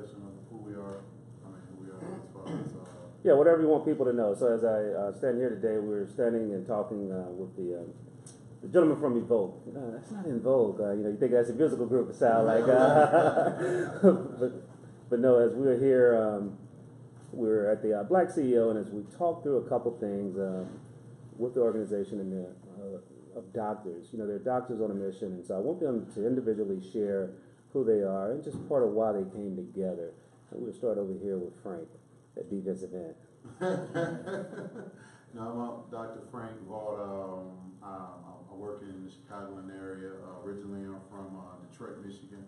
recapitulation of who we are. I mean, who we are as far as. Yeah, whatever you want people to know. So as I stand here today, we're standing and talking with the gentleman from Vaught. No, that's not in Vogue. You think that's a musical group to sound like. But no, as we're here, we're at the Black CEO, and as we talk through a couple things with the organization and of doctors, they're doctors on a mission, and so I want them to individually share who they are and just part of why they came together. And we'll start over here with Frank at defensive end. No, I'm Dr. Frank Vaught. I work in the Chicagoland area. Originally, I'm from Detroit, Michigan.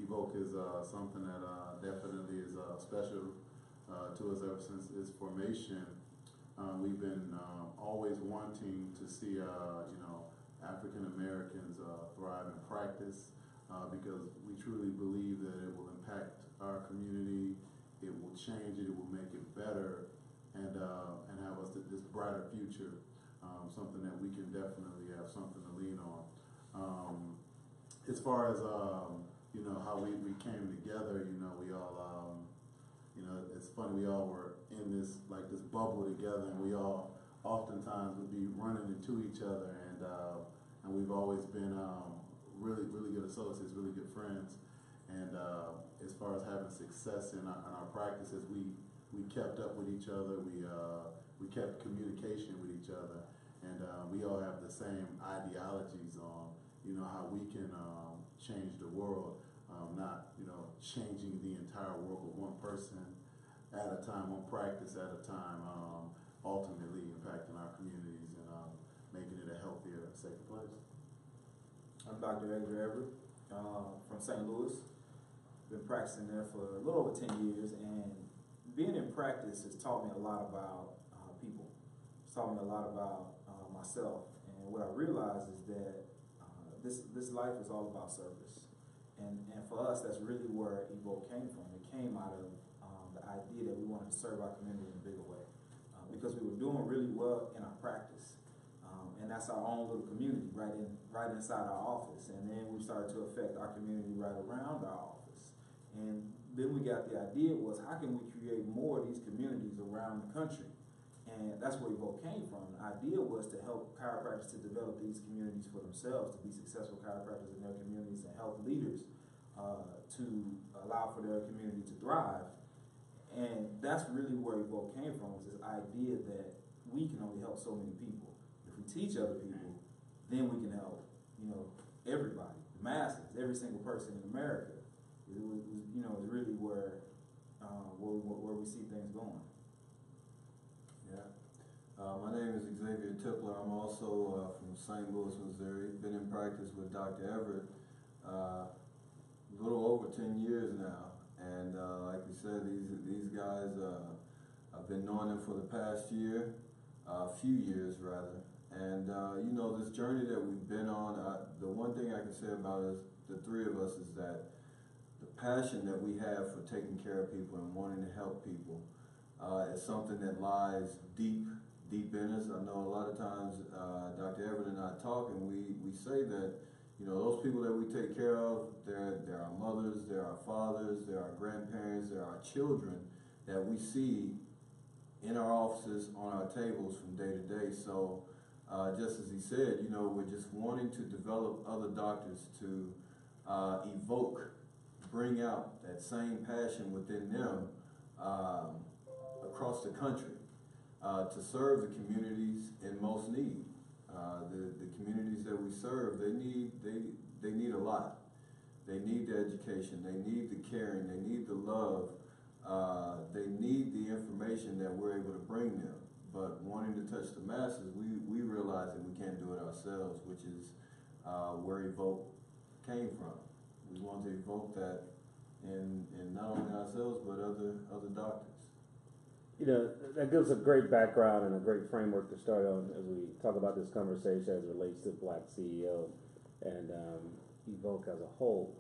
Evoke is something that definitely is special to us ever since its formation. We've been always wanting to see, African Americans thrive in practice because we truly believe that it will impact our community, it will change it, it will make it better, and have us this brighter future. Something that we can definitely have something to lean on. As far as how we came together, we all it's funny, we all were in this bubble together, and we all oftentimes would be running into each other, and we've always been really good associates, really good friends. And as far as having success in our practices, we kept up with each other. We kept communication with each other, and we all have the same ideologies on how we can change the world. Not changing the entire world with one person at a time, one practice at a time. Ultimately impacting our communities and making it a healthier, safer place. I'm Dr. Edgar Everett from St. Louis. Been practicing there for a little over 10 years, and being in practice has taught me a lot about people. It's taught me a lot about myself, and what I realized is that this life is all about service, and for us, that's really where Evoke came from. It came out of the idea that we wanted to serve our community in a bigger way, because we were doing really well in our practice. And that's our own little community right inside our office. And then we started to affect our community right around our office. And then we got the idea was, how can we create more of these communities around the country? And that's where Vaught came from. The idea was to help chiropractors to develop these communities for themselves, to be successful chiropractors in their communities, and help leaders to allow for their community to thrive. And that's really where Vaught came from, was this idea that we can only help so many people. If we teach other people, then we can help, everybody, the masses, every single person in America. It was really where we see things going. Yeah. My name is Xavier Tipler. I'm also from St. Louis, Missouri. Been in practice with Dr. Everett a little over 10 years now. And like you said, these guys, I've been knowing them for the past year, a few years rather. And this journey that we've been on, the one thing I can say about us, the three of us, is that the passion that we have for taking care of people and wanting to help people is something that lies deep in us. I know a lot of times Dr. Everett and I talk, and we say that those people that we take care of, they're our mothers, they're our fathers, they're our grandparents, they're our children that we see in our offices, on our tables from day to day. So just as he said, we're just wanting to develop other doctors to bring out that same passion within them across the country to serve the communities in most need. The communities that we serve, they need a lot. They need the education, they need the caring, they need the love, they need the information that we're able to bring them. But wanting to touch the masses, we realize that we can't do it ourselves, which is where Evoke came from. We want to evoke that in not only ourselves, but other doctors. That gives a great background and a great framework to start on as we talk about this conversation as it relates to Black CEO and Evoke as a whole.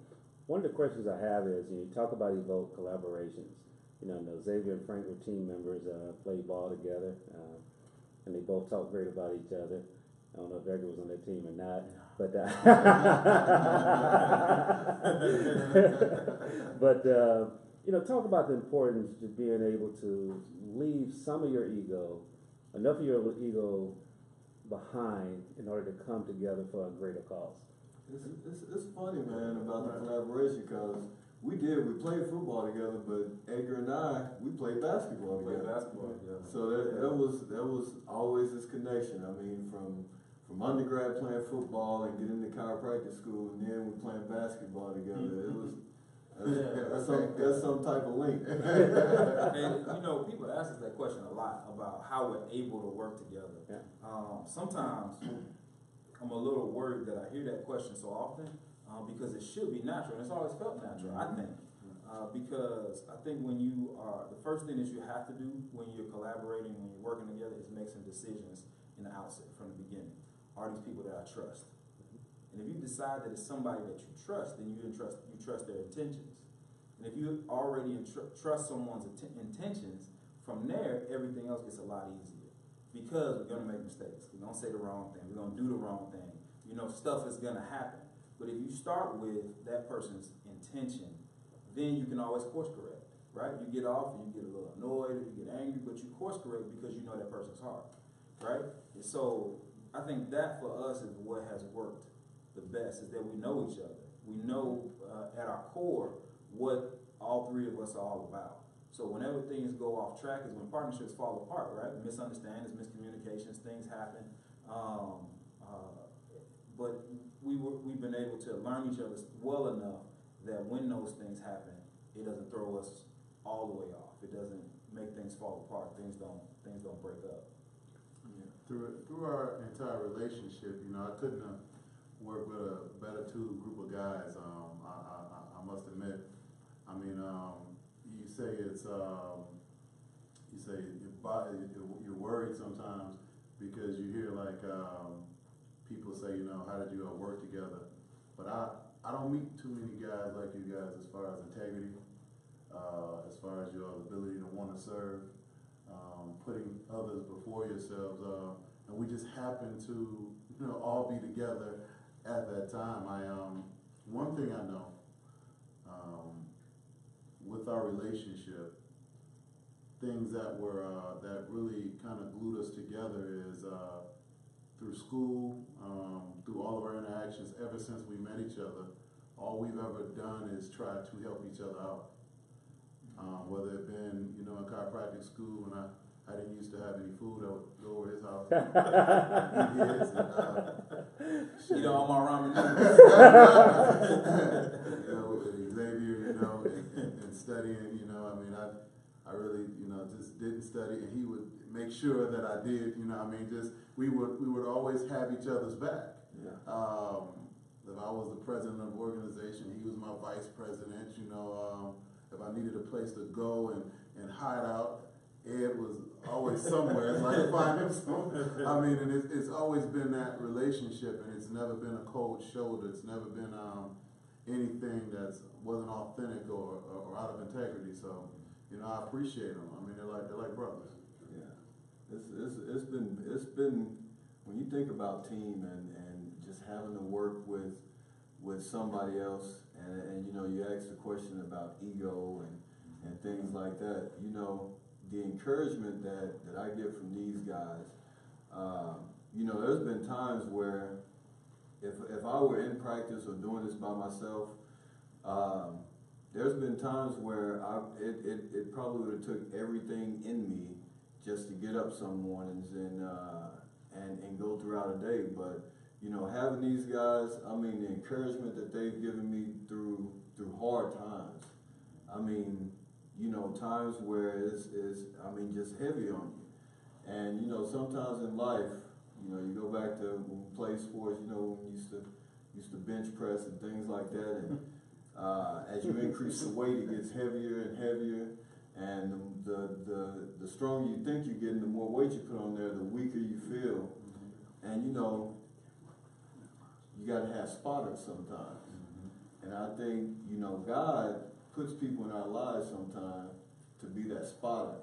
One of the questions I have is, you talk about Evoke collaborations. I know Xavier and Frank were team members, played ball together, and they both talk great about each other. I don't know if Edgar was on their team or not. But but you know, talk about the importance of being able to leave some of your ego, enough of your ego behind in order to come together for a greater cause. It's funny, man, about the collaboration, because we played football together, but Edgar and we played basketball together. So there was always this connection. I mean, from undergrad playing football and getting into chiropractic school, and then we're playing basketball together. It was that's some type of link. And you know, people ask us that question a lot about how we're able to work together. Yeah. Sometimes I'm a little worried that I hear that question so often, because it should be natural, and it's always felt natural, I think. Because I think when you are, the first thing that you have to do when you're collaborating, when you're working together, is make some decisions in the outset, from the beginning. Are these people that I trust? And if you decide that it's somebody that you trust, then you trust their intentions. And if you already trust someone's intentions, from there, everything else gets a lot easier. Because we're going to make mistakes. We're going to say the wrong thing. We're going to do the wrong thing. You know, stuff is going to happen. But if you start with that person's intention, then you can always course correct, right? You get off and you get a little annoyed or you get angry, but you course correct because you know that person's heart, right? And so I think that for us is what has worked the best, is that we know each other. We know at our core what all three of us are all about. So whenever things go off track is when partnerships fall apart, right? Misunderstandings, miscommunications, things happen. But we've been able to learn each other well enough that when those things happen, it doesn't throw us all the way off. It doesn't make things fall apart. Things don't break up. Yeah. Through our entire relationship, you know, I couldn't have worked with a better group of guys. I must admit. I mean, you say it's you're worried sometimes because you hear like people say, you know, how did you all work together? But I don't meet too many guys like you guys as far as integrity, as far as your ability to want to serve, putting others before yourselves, and we just happen to, you know, all be together at that time. One thing I know, with our relationship, things that really kind of glued us together is through school, through all of our interactions ever since we met each other. All we've ever done is try to help each other out. Whether it been, you know, in chiropractic school, when I didn't used to have any food, I would go over his house. You know, all my ramen you know, with Xavier, you know, and studying, you know, I mean, I really, you know, just didn't study, and he would make sure that I did, you know, I mean, just, we would always have each other's back. Yeah. If I was the president of the organization, he was my vice president, you know, if I needed a place to go and hide out, Ed was always somewhere, so I could find him somewhere. I mean, and it's always been that relationship, and it's never been a cold shoulder. It's never been anything that wasn't authentic or out of integrity. So, you know, I appreciate them. I mean, they're like brothers. Yeah, it's been when you think about team and just having to work with somebody else, and you know, you asked the question about ego and things like that. You know, the encouragement that I get from these guys, you know, there's been times where if I were in practice or doing this by myself, there's been times where it probably would have took everything in me just to get up some mornings and go throughout a day. But you know, having these guys, I mean, the encouragement that they've given me through hard times. I mean, you know, times where it's I mean, just heavy on you. And, you know, sometimes in life, you know, you go back to when we played sports, you know, when we used to bench press and things like that. And as you increase the weight, it gets heavier and heavier. And the stronger you think you're getting, the more weight you put on there, the weaker you feel. And, you know, you got to have spotters sometimes. And I think, you know, God puts people in our lives sometimes to be that spotter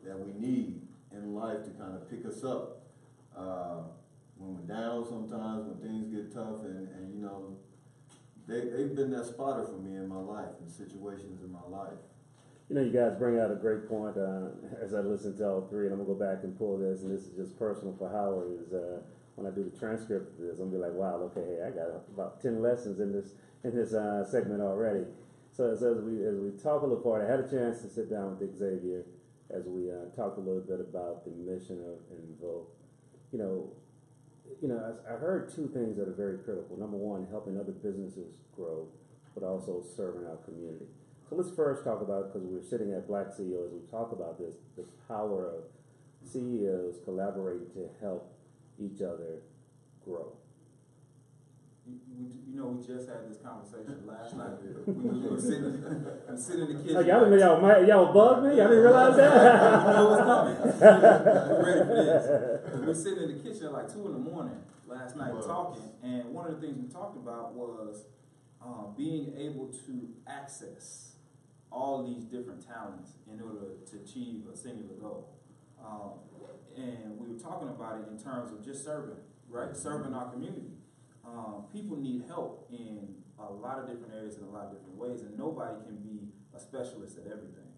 that we need in life to kind of pick us up. when we're down sometimes, when things get tough, and you know, they've been that spotter for me in my life, in situations in my life. You know, you guys bring out a great point. As I listen to all three, and I'm gonna go back and pull this, and this is just personal for Howard. Is when I do the transcript of this, I'm gonna be like, wow, okay, hey, I got about 10 lessons in this segment already. So as we talk a little part, I had a chance to sit down with Xavier as we talked a little bit about the mission of Vaught. I heard two things that are very critical. Number one, helping other businesses grow, but also serving our community. So let's first talk about, because we're sitting at Black CEOs, we talk about this, the power of CEOs collaborating to help each other grow. We just had this conversation last night. We were sitting in the kitchen. Oh, y'all bugged me? Y'all didn't realize that? You know what's coming. We're ready for this. We were sitting in the kitchen at like 2 a.m. last night talking, and one of the things we talked about was being able to access all these different talents in order to achieve a singular goal. And we were talking about it in terms of just serving, right? Serving our community. People need help in a lot of different areas in a lot of different ways, and nobody can be a specialist at everything.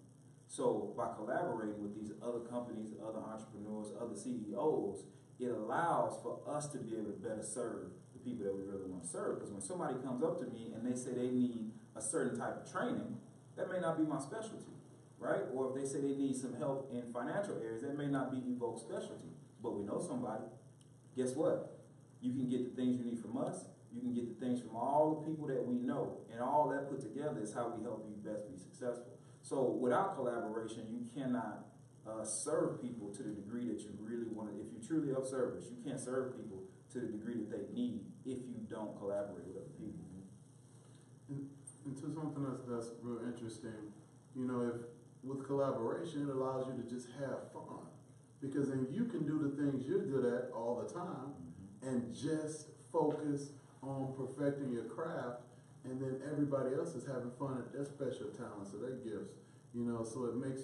So by collaborating with these other companies, other entrepreneurs, other CEOs, it allows for us to be able to better serve the people that we really want to serve. Because when somebody comes up to me and they say they need a certain type of training, that may not be my specialty, right? Or if they say they need some help in financial areas, that may not be Vaught's specialty. But we know somebody. Guess what? You can get the things you need from us. You can get the things from all the people that we know. And all that put together is how we help you best be successful. So without collaboration, you cannot serve people to the degree that you really want to. If you're truly of service, you can't serve people to the degree that they need if you don't collaborate with other people. And to something that's real interesting, if with collaboration, it allows you to just have fun. Because then you can do the things you're good at all the time and just focus on perfecting your craft, and then everybody else is having fun at their special talents or their gifts. So it makes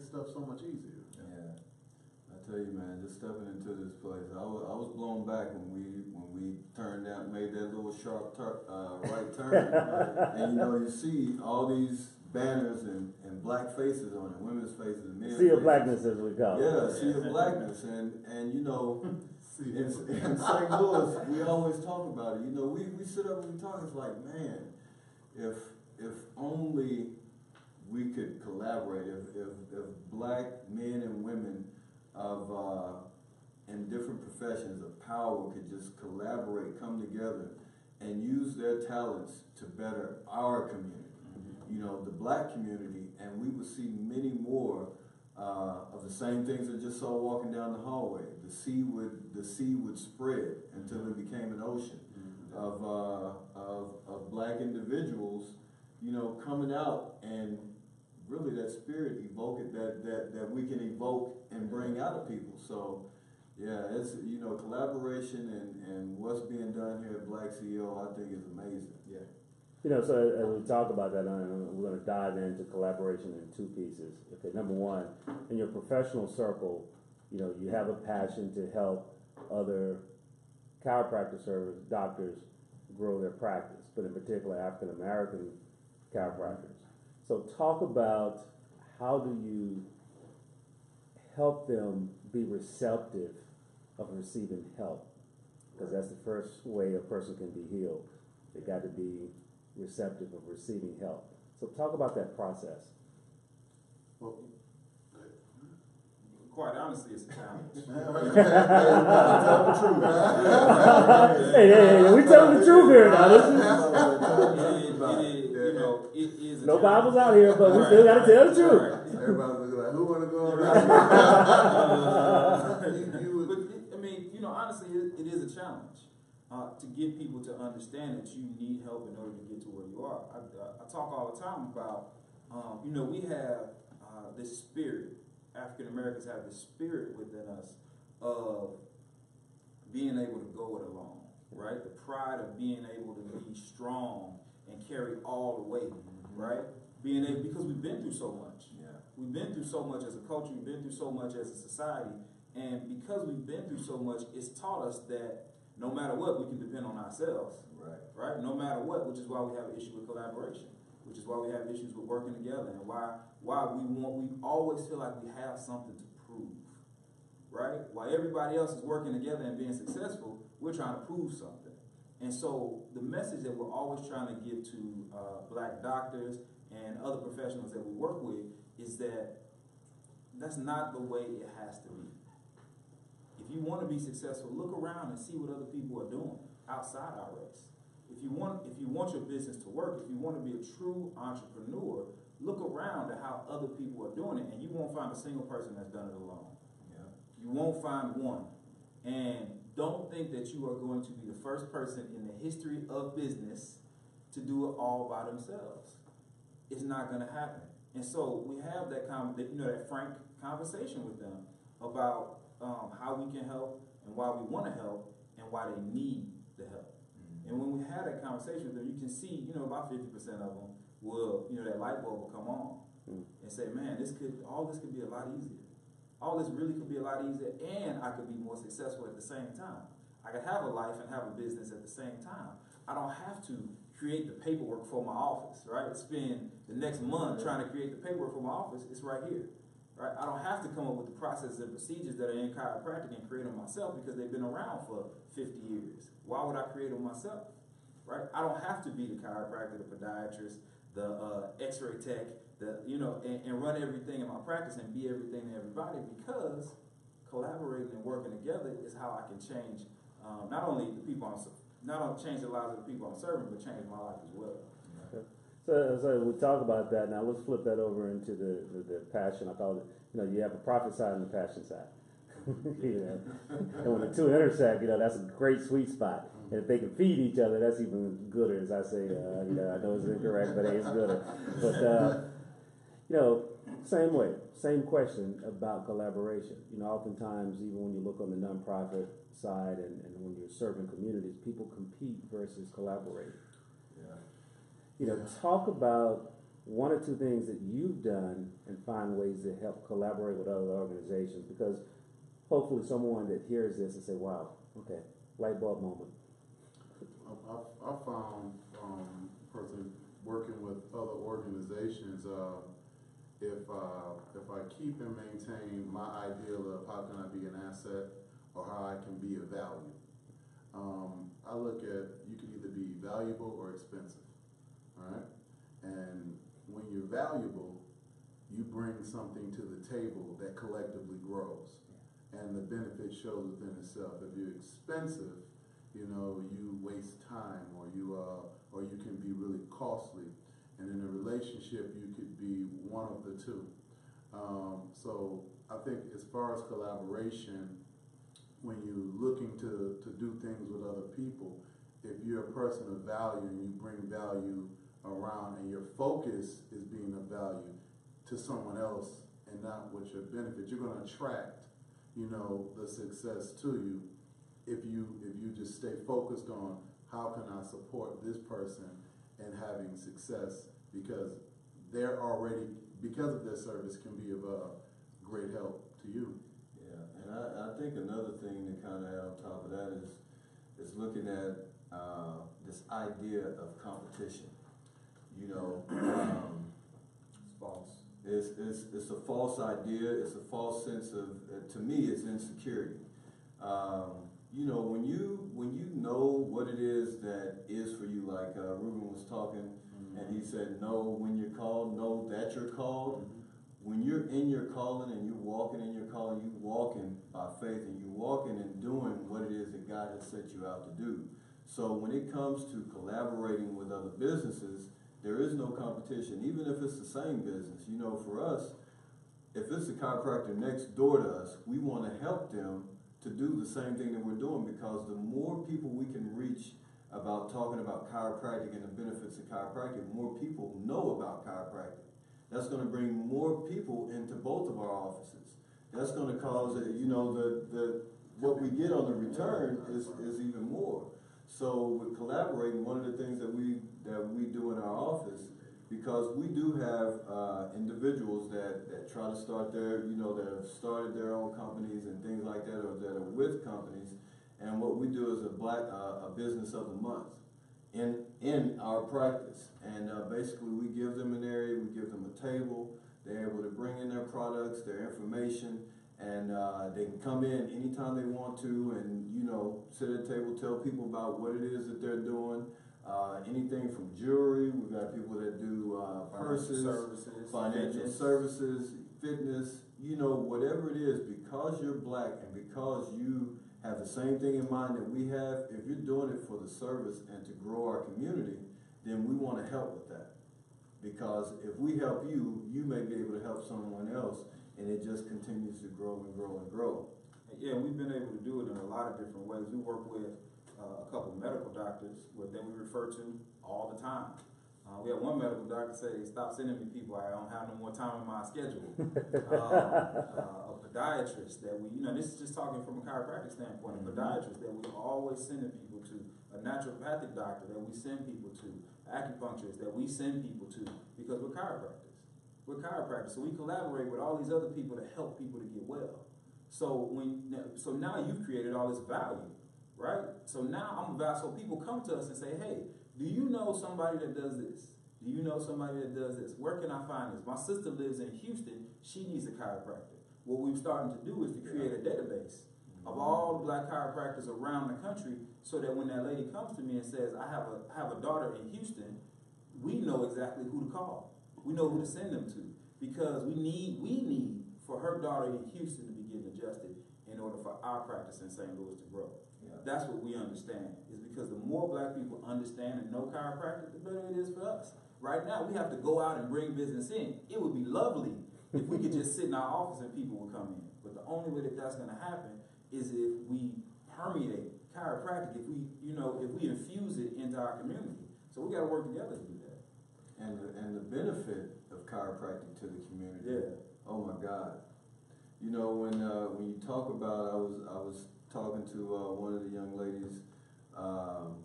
stuff so much easier. Yeah, I tell you, man, just stepping into this place, I was blown back when we turned out, made that little sharp right turn, and you see all these banners and black faces on it, women's faces, and men's faces. Sea of blackness, as we call it. Yeah, sea of blackness, and in St. Louis, we always talk about it. We sit up and we talk. It's like, man, if only we could collaborate. If black men and women in different professions of power could just collaborate, come together, and use their talents to better our community. The black community, and we would see many more of the same things I just saw walking down the hallway. The sea would spread until it became an ocean of black individuals, coming out and really that spirit that we can evoke and bring out of people. So yeah, it's collaboration and what's being done here at Black CEO, I think is amazing. Yeah. So as we talk about that, we're going to dive into collaboration in two pieces. Okay, number one, in your professional circle, you have a passion to help other chiropractor service doctors grow their practice, but in particular African American chiropractors. So talk about how do you help them be receptive of receiving help, because that's the first way a person can be healed. They got to be receptive of receiving help. So talk about that process. Well, quite honestly, it's a challenge. Hey, we telling the truth here now. It is a no challenge. Bibles out here, but we still got to tell the truth. Everybody's looking like, who want to go around? But honestly, it is a challenge. To get people to understand that you need help in order to get to where you are. I talk all the time about, we have this spirit. African Americans have this spirit within us of being able to go it alone, right? The pride of being able to be strong and carry all the weight, right? Because we've been through so much. Yeah. We've been through so much as a culture. We've been through so much as a society. And because we've been through so much, it's taught us that no matter what, we can depend on ourselves. Right? No matter what, which is why we have an issue with collaboration, which is why we have issues with working together, and why we always feel like we have something to prove. Right? While everybody else is working together and being successful, we're trying to prove something. And so the message that we're always trying to give to black doctors and other professionals that we work with is that that's not the way it has to be. If you want to be successful, look around and see what other people are doing outside our race. If you want your business to work, if you want to be a true entrepreneur, look around at how other people are doing it, and you won't find a single person that's done it alone. Yeah. You won't find one. And don't think that you are going to be the first person in the history of business to do it all by themselves. It's not going to happen. And so we have that that frank conversation with them about how we can help and why we want to help and why they need the help. And when we have that conversation with them, you can see, about 50% of them will, that light bulb will come on and say, man, all this could be a lot easier. All this really could be a lot easier, and I could be more successful at the same time. I could have a life and have a business at the same time. I don't have to create the paperwork for my office, right? Spend the next month trying to create the paperwork for my office. It's right here, right? I don't have to come up with the processes and procedures that are in chiropractic and create them myself because they've been around for 50 years. Why would I create them myself, right? I don't have to be the chiropractor, the podiatrist, the x-ray tech, and run everything in my practice and be everything to everybody, because collaborating and working together is how I can change not only change the lives of the people I'm serving, but change my life as well. Okay. So we talk about that. Now let's flip that over into the passion. I call it, you have a profit side and the passion side. And when the two intersect, that's a great sweet spot. And if they can feed each other, that's even gooder, as I say. I know it's incorrect, but hey, it's gooder. But same way, same question about collaboration. Oftentimes, even when you look on the nonprofit side and when you're serving communities, people compete versus collaborate. Yeah. Talk about one or two things that you've done and find ways to help collaborate with other organizations, because hopefully someone that hears this and say, wow, okay, light bulb moment. I found, personally, working with other organizations, if I keep and maintain my ideal of how can I be an asset or how I can be of value, I look at, you can either be valuable or expensive, all right? And when you're valuable, you bring something to the table that collectively grows, and the benefit shows within itself. If you're expensive, you waste time, or you can be really costly. And in a relationship, you could be one of the two. So I think as far as collaboration, when you're looking to do things with other people, if you're a person of value and you bring value around and your focus is being of value to someone else and not what your benefit, you're going to attract, the success to you if you just stay focused on how can I support this person and having success, because because of their service can be of great help to you. Yeah, and I think another thing to kind of add on top of that is looking at this idea of competition. It's false. It's a false idea. It's a false sense of, to me, it's insecurity. When you know what it is that is for you, like Ruben was talking, and he said, know when you're called, know that you're called. When you're in your calling and you're walking in your calling, you're walking by faith and you're walking and doing what it is that God has set you out to do. So when it comes to collaborating with other businesses, there is no competition, even if it's the same business. For us, if it's a chiropractor next door to us, we want to help them to do the same thing that we're doing, because the more people we can reach about talking about chiropractic and the benefits of chiropractic, more people know about chiropractic. That's going to bring more people into both of our offices. That's going to cause, what we get on the return is even more. So with collaborating, one of the things that we do in our office because we do have individuals that try to start their, that have started their own companies and things like that, or that are with companies. And what we do is a business of the month in our practice. And basically we give them an area, we give them a table, they're able to bring in their products, their information, and they can come in anytime they want to and, sit at the table, tell people about what it is that they're doing. Anything from jewelry, we've got people that do purses, financial services, fitness, whatever it is, because you're black and because you have the same thing in mind that we have, if you're doing it for the service and to grow our community, then we want to help with that. Because if we help you, you may be able to help someone else, and it just continues to grow and grow and grow. Yeah, we've been able to do it in a lot of different ways. We work with a couple medical doctors that we refer to all the time. We had one medical doctor say, "Stop sending me people. I don't have no more time in my schedule." A podiatrist that we, this is just talking from a chiropractic standpoint, a podiatrist that we always sending people to, a naturopathic doctor that we send people to, acupuncturists that we send people to, because we're chiropractors. We're chiropractors, so we collaborate with all these other people to help people to get well. So now you've created all this value, right? So now so people come to us and say, "Hey, do you know somebody that does this? Do you know somebody that does this? Where can I find this? My sister lives in Houston. She needs a chiropractor." What we're starting to do is to create a database of all the black chiropractors around the country, so that when that lady comes to me and says, "I have a daughter in Houston," we know exactly who to call. We know who to send them to, because we need for her daughter in Houston to be getting adjusted in order for our practice in St. Louis to grow. Yeah. That's what we understand, is because the more black people understand and know chiropractic, the better it is for us. Right now, we have to go out and bring business in. It would be lovely if we could just sit in our office and people would come in. But the only way that that's going to happen is if we permeate chiropractic, if we infuse it into our community. So we got to work together to do that. And the benefit of chiropractic to the community. Yeah. Oh my God. When you talk about, I was talking to one of the young ladies out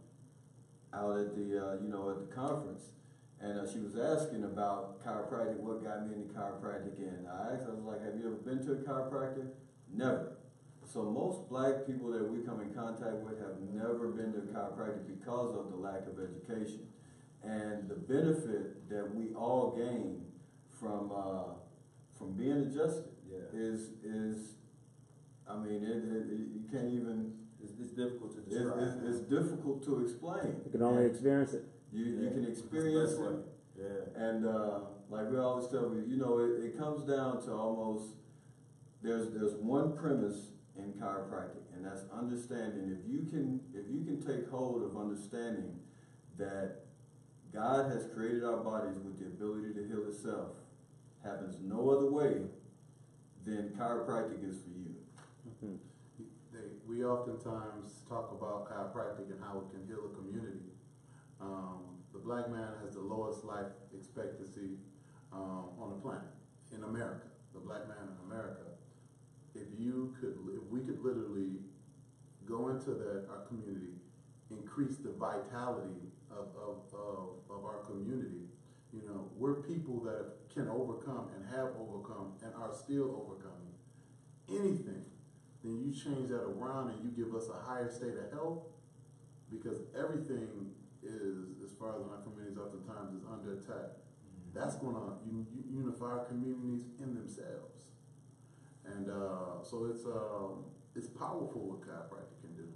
at the at the conference, and she was asking about chiropractic, what got me into chiropractic, and I asked her, I was like, "Have you ever been to a chiropractor?" Never. So most black people that we come in contact with have never been to chiropractic because of the lack of education. And the benefit that we all gain from being adjusted is you can't even. It's difficult to describe. It's difficult to explain. You can only experience it. You can experience it. Yeah. And like we always tell you, it comes down to almost there's one premise in chiropractic, and that's understanding. If you can take hold of understanding that God has created our bodies with the ability to heal itself, happens no other way, then chiropractic is for you. Mm-hmm. We oftentimes talk about chiropractic and how it can heal a community. The black man has the lowest life expectancy on the planet, in America. The black man in America. If we could literally go into our community, increase the vitality of our community, we're people that can overcome and have overcome and are still overcoming anything. Then you change that around and you give us a higher state of health, because everything is, as far as in our communities oftentimes, is under attack. That's going to unify our communities in themselves. And so it's powerful what chiropractic can do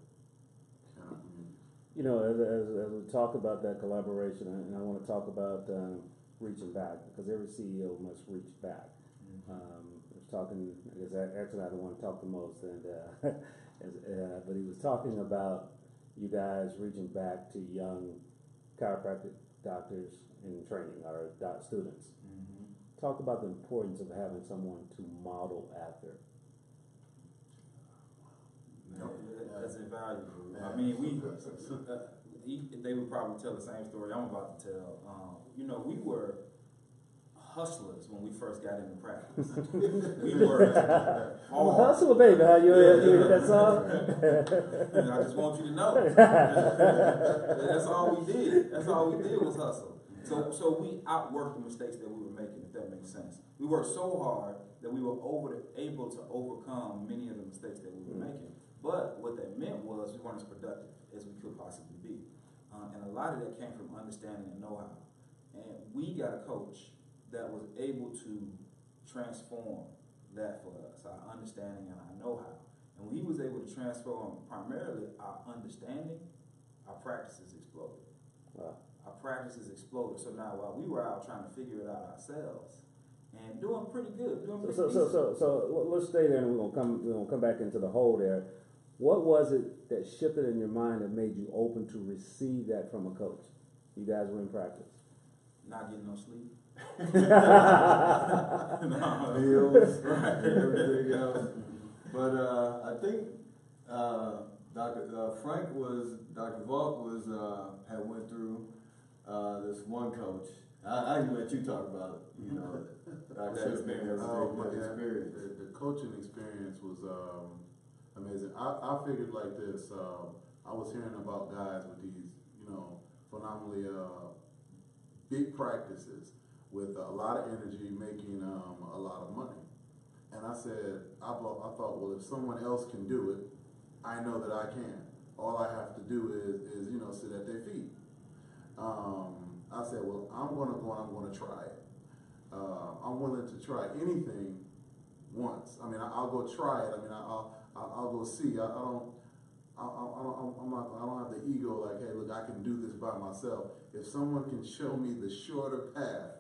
in our communities. As we talk about that collaboration, and I want to talk about reaching back, because every CEO must reach back. Talking, I guess actually I don't want to talk the most, and but he was talking about you guys reaching back to young chiropractic doctors in training, or students. Mm-hmm. Talk about the importance of having someone to model after. That's invaluable. I mean, they would probably tell the same story I'm about to tell. We were hustlers when we first got into practice. We were I'm a hustler, baby. How you hear that song? I just want you to know. That's all we did. That's all we did was hustle. So we outworked the mistakes that we were making, if that makes sense. We worked so hard that we were able to overcome many of the mistakes that we were making. But what that meant was we weren't as productive as we could possibly be. And a lot of that came from understanding and know-how. And we got a coach that was able to transform that for us, our understanding and our know-how. And when he was able to transform primarily our understanding, our practices exploded. Wow. Our practices exploded. So now while we were out trying to figure it out ourselves and doing pretty good, So let's stay there, and we're gonna come back into the hole there. What was it that shifted in your mind that made you open to receive that from a coach? You guys were in practice. Not getting no sleep. Meals, everything else. But I think Dr. Vaught had went through this one coach. I can let you talk about it. You know, Dr. experience. Experience. The coaching experience was amazing. I figured like this. I was hearing about guys with these, phenomenally big practices with a lot of energy, making a lot of money. And I said, I thought, well, if someone else can do it, I know that I can. All I have to do is sit at their feet. I said, well, I'm going to go and I'm going to try it. I'm willing to try anything once. I mean, I'll go try it. I mean, I'll go see. I don't have the ego like, hey, look, I can do this by myself. If someone can show me the shorter path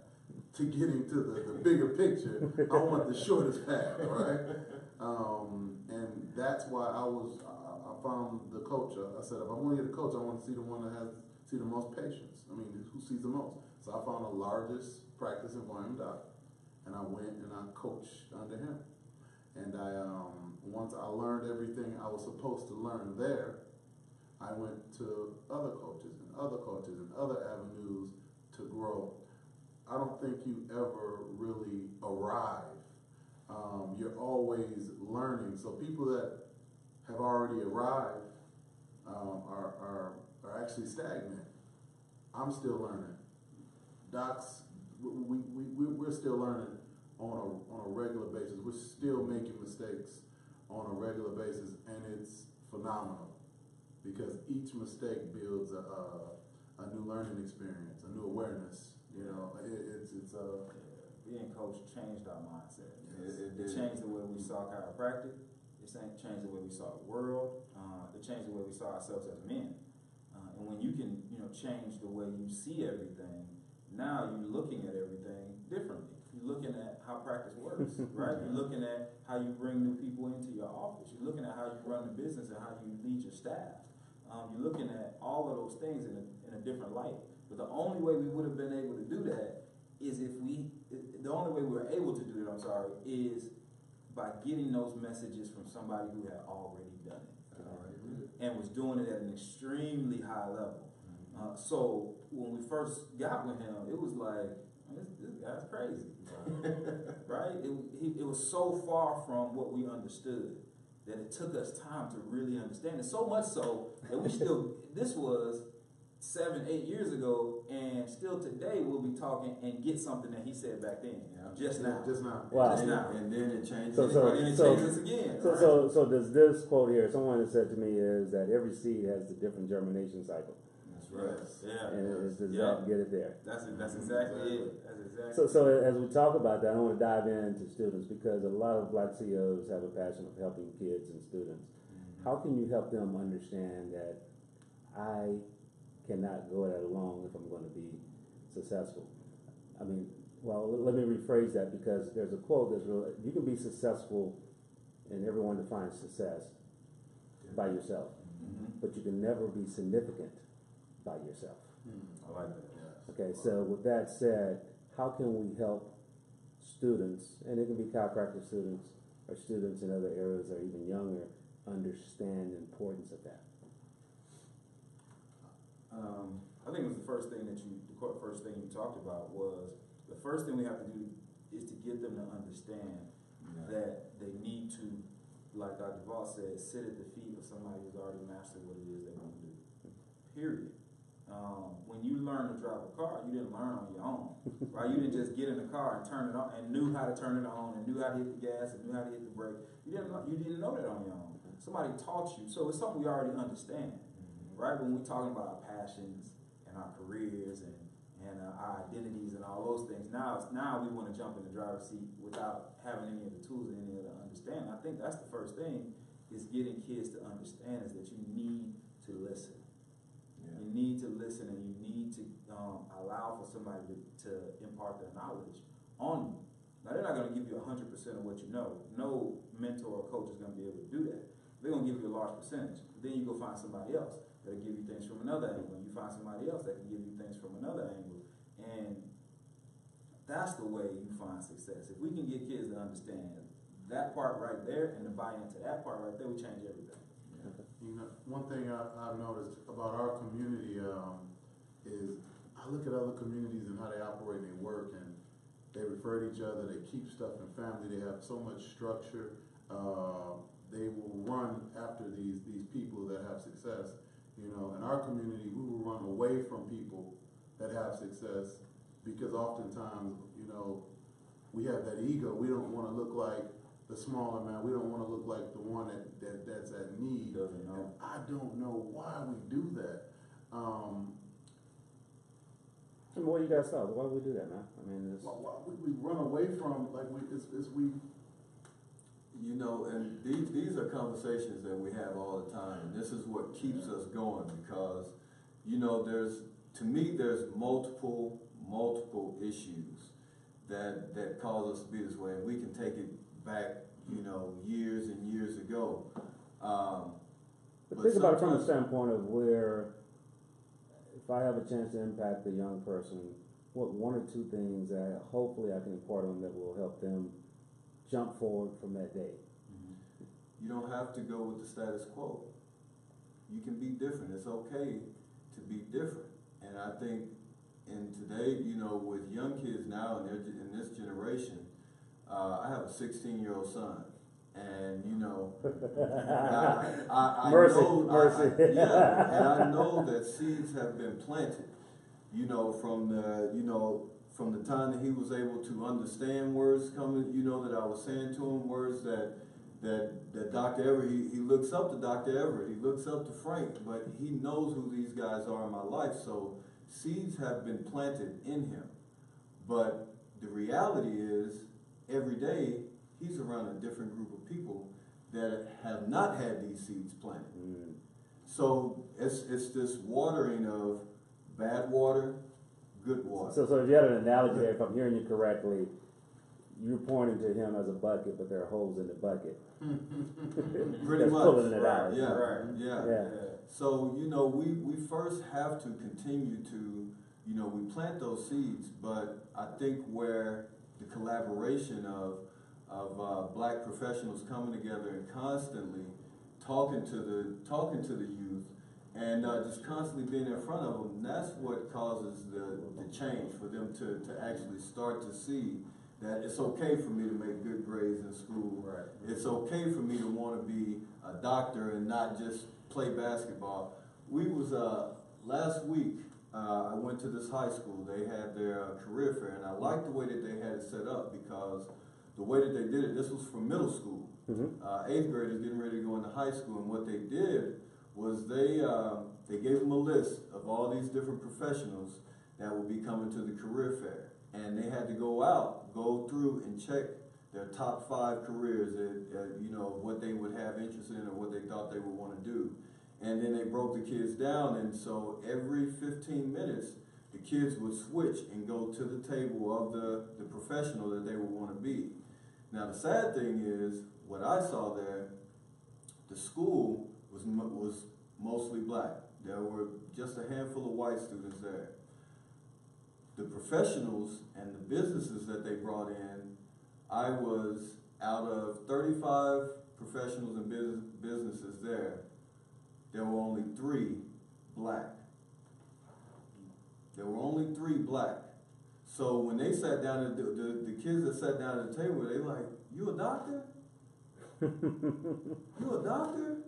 to getting to the bigger picture, I want the shortest path, right? And that's why I found the coach. I said, if I want to get a coach, I want to see the one that see the most patience. I mean, who sees the most? So I found the largest practice in volume doc, and I went and I coached under him. And once I learned everything I was supposed to learn there, I went to other coaches and other avenues to grow. I don't think you ever really arrive. You're always learning. So people that have already arrived are actually stagnant. I'm still learning. Docs, we're still learning on a regular basis. We're still making mistakes on a regular basis, and it's phenomenal because each mistake builds a new learning experience, a new awareness. Being coached changed our mindset. It changed the way we saw chiropractic. It changed the way we saw the world. It changed the way we saw ourselves as men. And when you can, change the way you see everything, now you're looking at everything differently. You're looking at how practice works, right? You're looking at how you bring new people into your office. You're looking at how you run the business and how you lead your staff. You're looking at all of those things in a different light. But the only way we would have been able to do that is the only way we were able to do it, is by getting those messages from somebody who had already done it. And was doing it at an extremely high level. So when we first got with him, it was like, this guy's crazy, right? It was so far from what we understood that it took us time to really understand it. So much so that this was 7-8 years ago, and still today we'll be talking and get something that he said back then, just now. Wow. Just now. And then it changes. So And it changes again. So does this quote here, someone has said to me, is that every seed has a different germination cycle. That's right. Yeah. And does that get it there? That's exactly it. That's exactly So as we talk about that, I want to dive into students because a lot of Black CEOs have a passion of helping kids and students. Mm-hmm. How can you help them understand that I cannot go it alone if I'm going to be successful? I mean, well, let me rephrase that because there's a quote that's real. You can be successful, and everyone defines success by yourself, but you can never be significant by yourself. I like that. Yeah. Okay, so with that said, how can we help students, and it can be chiropractic students or students in other areas or even younger, understand the importance of that? I think it was the first thing you talked about was the first thing we have to do is to get them to understand that they need to, like Dr. Vaught said, sit at the feet of somebody who's already mastered what it is they want to do. Period. when you learn to drive a car, you didn't learn on your own, right? You didn't just get in the car and turn it on and knew how to turn it on and knew how to hit the gas and knew how to hit the brake. You didn't know that on your own. Somebody taught you, so it's something we already understand, right? When we're talking about our passions and our careers and our identities and all those things, now we want to jump in the driver's seat without having any of the tools and any of the understanding. I think that's the first thing, is getting kids to understand, is that you need to listen. Yeah. You need to listen, and you need to allow for somebody to impart their knowledge on you. Now, they're not going to give you 100% of what you know. No mentor or coach is going to be able to do that. They're going to give you a large percentage. Then you go find somebody else that'll give you things from another angle, and you find somebody else that can give you things from another angle. And that's the way you find success. If we can get kids to understand that part right there and to buy into that part right there, we change everything. Yeah. You know, one thing I've noticed about our community is I look at other communities and how they operate and they work, and they refer to each other, they keep stuff in family, they have so much structure. They will run after these people that have success. You know, in our community, we will run away from people that have success because oftentimes, you know, we have that ego. We don't want to look like the smaller man. We don't want to look like the one that's at need. Doesn't know. And I don't know why we do that. And what you guys thought? Why would we do that, man? I mean, why we run away from, like, we. You know, and these are conversations that we have all the time, and this is what keeps us going, because, you know, to me, there's multiple issues that cause us to be this way, and we can take it back, you know, years and years ago. But think about it from the standpoint of where, if I have a chance to impact a young person, what one or two things that hopefully I can impart on them that will help them jump forward from that day. You don't have to go with the status quo. You can be different. It's okay to be different. And I think in today, you know, with young kids now in this generation, I have a 16-year-old son, and you know, I mercy. and I know that seeds have been planted. You know, from the time that he was able to understand words coming, you know, that I was saying to him, words that Dr. Everett, he looks up to Dr. Everett, he looks up to Frank, but he knows who these guys are in my life, so seeds have been planted in him. But the reality is, every day, he's around a different group of people that have not had these seeds planted. So it's this watering of bad water, good water. So if you had an analogy there, if I'm hearing you correctly, you're pointing to him as a bucket, but there are holes in the bucket. Pretty much. Pulling it out. Yeah, Right. yeah. So, you know, we first have to continue to, you know, we plant those seeds, but I think where the collaboration of black professionals coming together and constantly talking to the youth and just constantly being in front of them, that's what causes the change for them to actually start to see that it's okay for me to make good grades in school. Right. It's okay for me to want to be a doctor and not just play basketball. We was last week. I went to this high school. They had their career fair, and I liked the way that they had it set up, because the way that they did it, this was for middle school. 8th graders getting ready to go into high school, and what they did was they gave them a list of all these different professionals that would be coming to the career fair. And they had to go through and check their top 5 careers, you know, what they would have interest in or what they thought they would want to do. And then they broke the kids down, and so every 15 minutes, the kids would switch and go to the table of the professional that they would want to be. Now, the sad thing is, what I saw there, the school was mostly black. There were just a handful of white students there. The professionals and the businesses that they brought in, I was, out of 35 professionals and businesses there were only 3 black. There were only 3 black. So when they sat down, the kids that sat down at the table, they were like, "You a doctor? You a doctor?"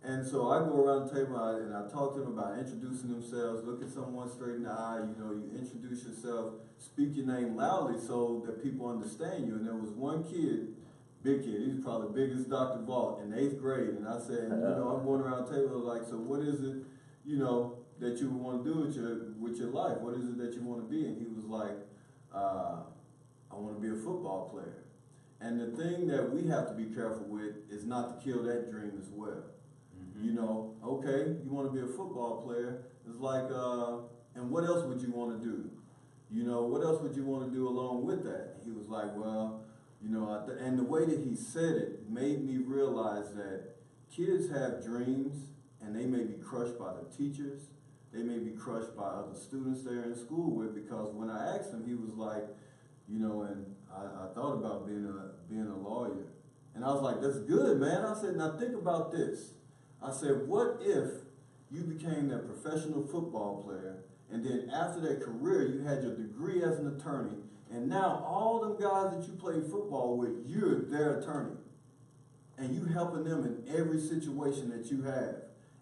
And so I go around the table and I talk to them about introducing themselves, look at someone straight in the eye, you know, you introduce yourself, speak your name loudly so that people understand you. And there was one kid, big kid, he was probably the biggest Dr. Vaught in 8th grade. And I said, you know, I'm going around the table like, so what is it, you know, that you want to do with your life? What is it that you want to be? And he was like, I want to be a football player. And the thing that we have to be careful with is not to kill that dream as well. You know, okay, you want to be a football player. It's like, and what else would you want to do? You know, what else would you want to do along with that? He was like, well, you know, and the way that he said it made me realize that kids have dreams and they may be crushed by the teachers. They may be crushed by other students they're in school with, because when I asked him, he was like, you know, and I thought about being a lawyer. And I was like, that's good, man. I said, now think about this. I said, what if you became that professional football player, and then after that career, you had your degree as an attorney, and now all them guys that you played football with, you're their attorney, and you helping them in every situation that you have,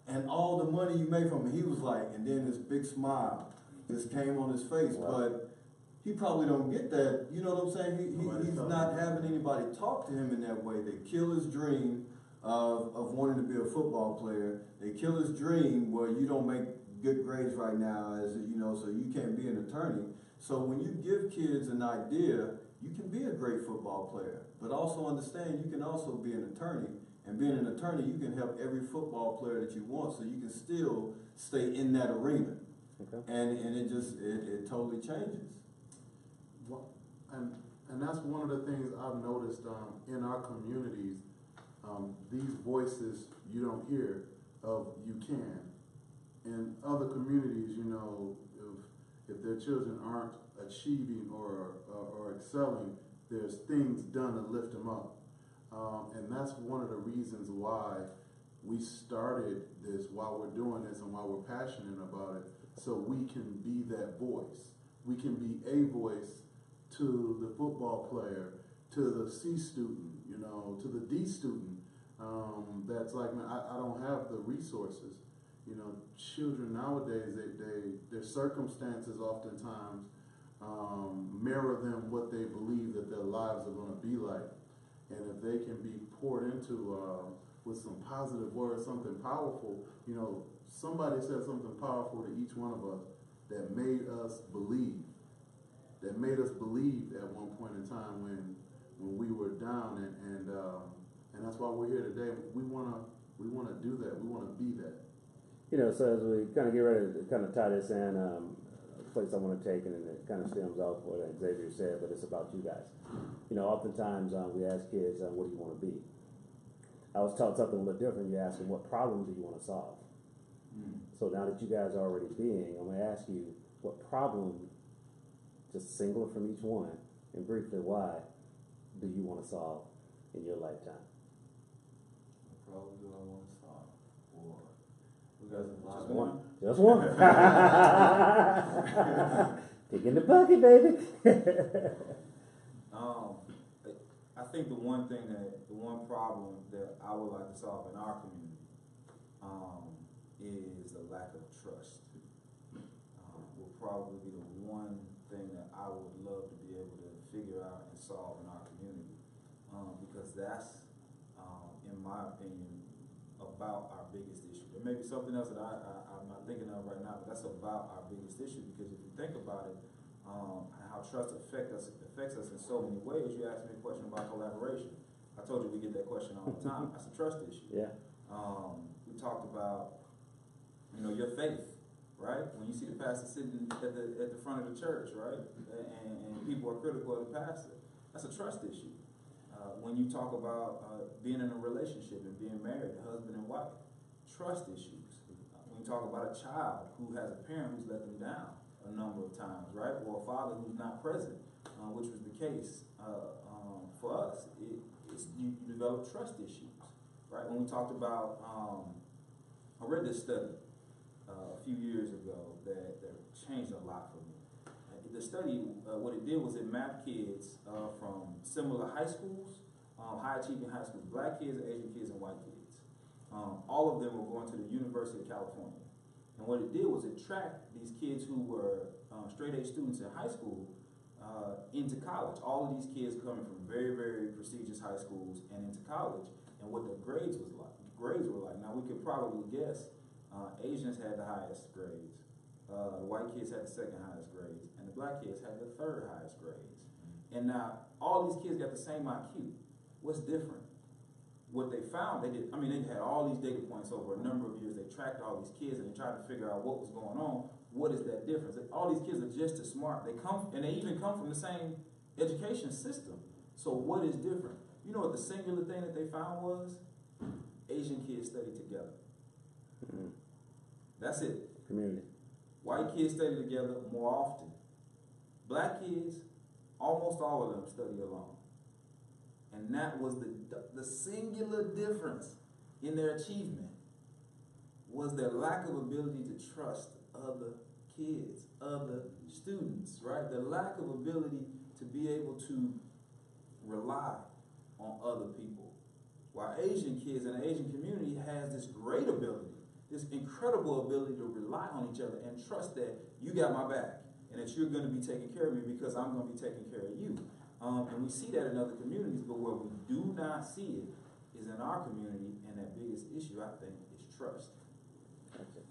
and all the money you make from it. He was like, and then this big smile just came on his face. Wow. But he probably don't get that. You know what I'm saying? He's not having anybody talk to him in that way. They kill his dream of wanting to be a football player. They kill his dream where you don't make good grades right now, as you know, so you can't be an attorney. So when you give kids an idea, you can be a great football player, but also understand you can also be an attorney. And being an attorney, you can help every football player that you want, so you can still stay in that arena. Okay. And it totally changes. Well, and that's one of the things I've noticed in our communities. These voices you don't hear of, you can. In other communities, you know, if their children aren't achieving or excelling, there's things done to lift them up. And that's one of the reasons why we started this, why we're doing this, and why we're passionate about it, so we can be that voice. We can be a voice to the football player, to the C student, you know, to the D student. That's like, man, I don't have the resources. You know, children nowadays, their circumstances oftentimes mirror them what they believe that their lives are going to be like. And if they can be poured into with some positive words, something powerful, you know, somebody said something powerful to each one of us that made us believe. That made us believe at one point in time when we were down, and that's why we're here today. We wanna do that. We wanna be that. You know, so as we kind of get ready to kind of tie this in, a place I want to take, and it kind of stems off what Xavier said, but it's about you guys. You know, oftentimes we ask kids, what do you want to be? I was taught something a little different. You ask them, what problem do you want to solve? So now that you guys are already being, I'm going to ask you, what problem, just singular from each one, and briefly why, do you want to solve in your lifetime? What problem do I want to solve? We got a lot Just of one. Just one. Pick in the bucket, baby. I think the one problem that I would like to solve in our community is the lack of trust. Will probably be the one thing that I would love to be able to figure out and solve in our community, because that's, in my opinion, about our biggest issue. There may be something else that I'm not thinking of right now, but that's about our biggest issue, because if you think about it, how trust affects us in so many ways. You asked me a question about collaboration. I told you we get that question all the time. That's a trust issue. Yeah. We talked about, you know, your faith, right? When you see the pastor sitting at the front of the church, right, and people are critical of the pastor, that's a trust issue. When you talk about being in a relationship and being married, husband and wife, trust issues. When you talk about a child who has a parent who's let them down a number of times, right, or a father who's not present, which was the case for us, you develop trust issues, right? When we talked about, I read this study a few years ago that changed a lot for me. The study, what it did was it mapped kids from similar high schools, high achieving high schools, black kids, Asian kids, and white kids. All of them were going to the University of California. And what it did was it tracked these kids who were straight A students in high school into college. All of these kids coming from very, very prestigious high schools and into college, and what their grades were like. Now we could probably guess Asians had the highest grades, the white kids had the second highest grades, and the black kids had the third highest grades. And now all these kids got the same IQ. What's different? What they found, they had all these data points over a number of years. They tracked all these kids and they tried to figure out what was going on. What is that difference? All these kids are just as smart. They even come from the same education system. So what is different? You know what the singular thing that they found was? Asian kids study together. Mm-hmm. That's it. Community. White kids study together more often. Black kids, almost all of them study alone. And that was the singular difference in their achievement, was their lack of ability to trust other kids, other students, right? The lack of ability to be able to rely on other people. While Asian kids in the Asian community has this great ability, this incredible ability to rely on each other and trust that you got my back and that you're going to be taking care of me because I'm going to be taking care of you. And we see that in other communities, but where we do not see it is in our community, and that biggest issue, I think, is trust. Gotcha.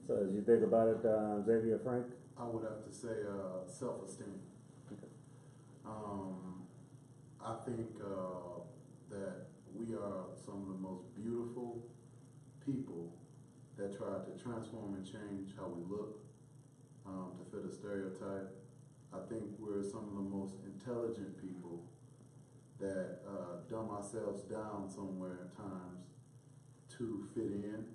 So as you think about it, Xavier, Frank? I would have to say self-esteem. Okay. I think that we are some of the most beautiful people that try to transform and change how we look to fit a stereotype. I think we're some of the most intelligent people that dumb ourselves down somewhere at times to fit in.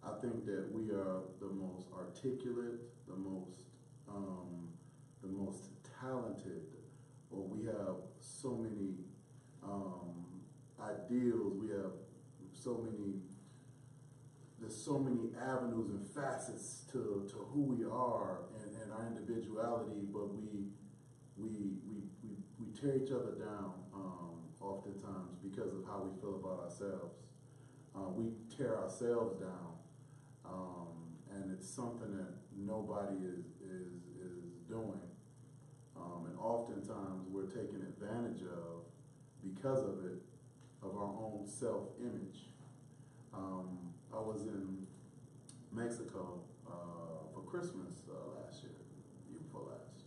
I think that we are the most articulate, the most talented, or we have so many ideals. We have there's so many avenues and facets to who we are and our individuality, but we tear each other down oftentimes because of how we feel about ourselves. We tear ourselves down, and it's something that nobody is doing, and oftentimes we're taken advantage of because of it, of our own self-image. I was in Mexico for Christmas last year, year before last,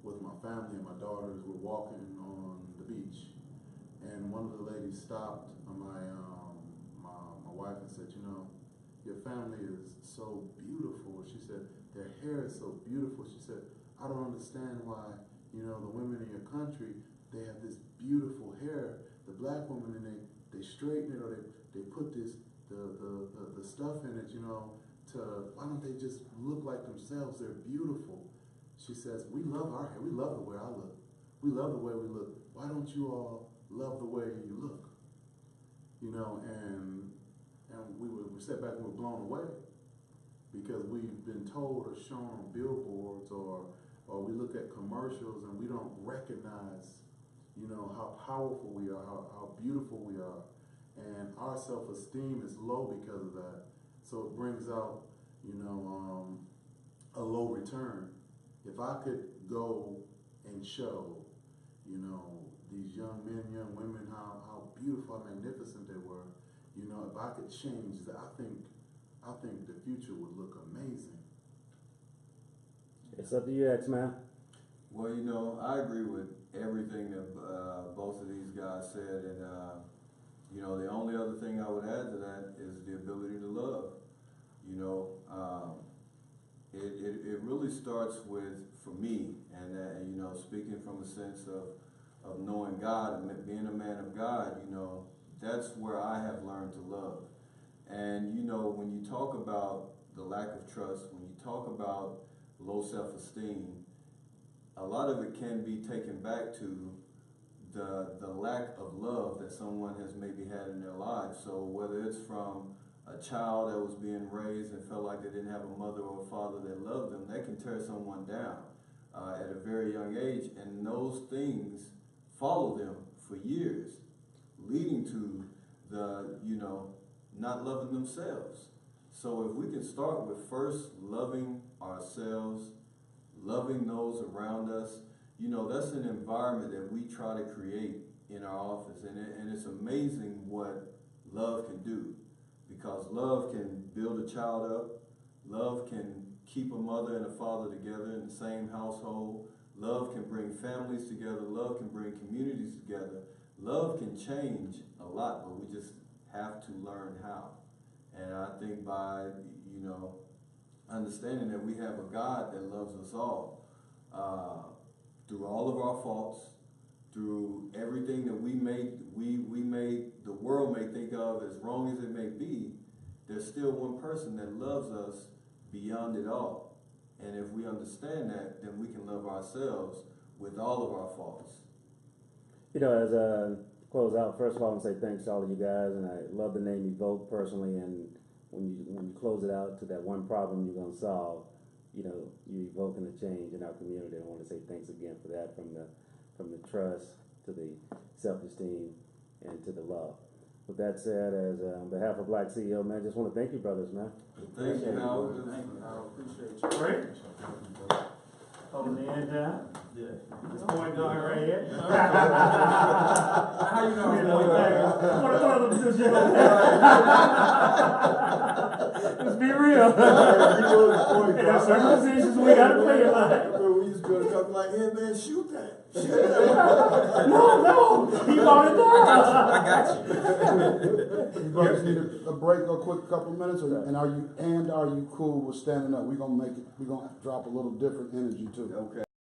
with my family and my daughters. We're walking on the beach, and one of the ladies stopped my wife and said, "You know, your family is so beautiful." She said, "Their hair is so beautiful." She said, "I don't understand why, you know, the women in your country, they have this beautiful hair. The black women, and they straighten it, or they put this the stuff in it, you know, why don't they just look like themselves? They're beautiful." She says, "We love our hair. We love the way I look. We love the way we look. Why don't you all love the way you look?" You know, and we sat back and were blown away, because we've been told or shown on billboards or we look at commercials and we don't recognize, you know, how powerful we are, how beautiful we are. And our self-esteem is low because of that. So it brings out, you know, a low return. If I could go and show, you know, these young men, young women, how beautiful and magnificent they were, you know, if I could change that, I think the future would look amazing. It's up to you, X-Man. Well, you know, I agree with everything that both of these guys said, and you know, the only other thing I would add to that is the ability to love. You know, it really starts with, for me, and you know, speaking from a sense of knowing God and being a man of God, you know, that's where I have learned to love. And you know, when you talk about the lack of trust, when you talk about low self-esteem, a lot of it can be taken back to the lack of love that someone has maybe had in their lives. So whether it's from a child that was being raised and felt like they didn't have a mother or a father that loved them, that can tear someone down at a very young age, and those things follow them for years, leading to the not loving themselves. So if we can start with first loving ourselves, loving those around us, you know, that's an environment that we try to create in our office. And it's amazing what love can do, because love can build a child up. Love can keep a mother and a father together in the same household. Love can bring families together. Love can bring communities together. Love can change a lot, but we just have to learn how. And I think by, you know, understanding that we have a God that loves us all, through all of our faults, through everything that we made the world may think of as wrong as it may be, there's still one person that loves us beyond it all. And if we understand that, then we can love ourselves with all of our faults. You know, as a close out, first of all, I want to say thanks to all of you guys, and I love the name Evoke personally. And when you close it out to that one problem you're gonna solve, you know, you're evoking a change in our community. I want to say thanks again for that, from the trust to the self-esteem and to the love. With that said, as on behalf of Black CEO, man, I just want to thank you, brothers, man. Thank you, Howard. Thank you, I appreciate you. Great. Holding the end down. Yeah. This point guard right here. How you know I'm going back? What a brother position. Let's be real. In our certain positions, we gotta play it like. We used to go to couple like, hey man, shoot that. Shoot that. No, he bought it down. I got you. You brothers need a break or a quick couple minutes, and are you cool with standing up? We're gonna drop a little different energy too. Okay.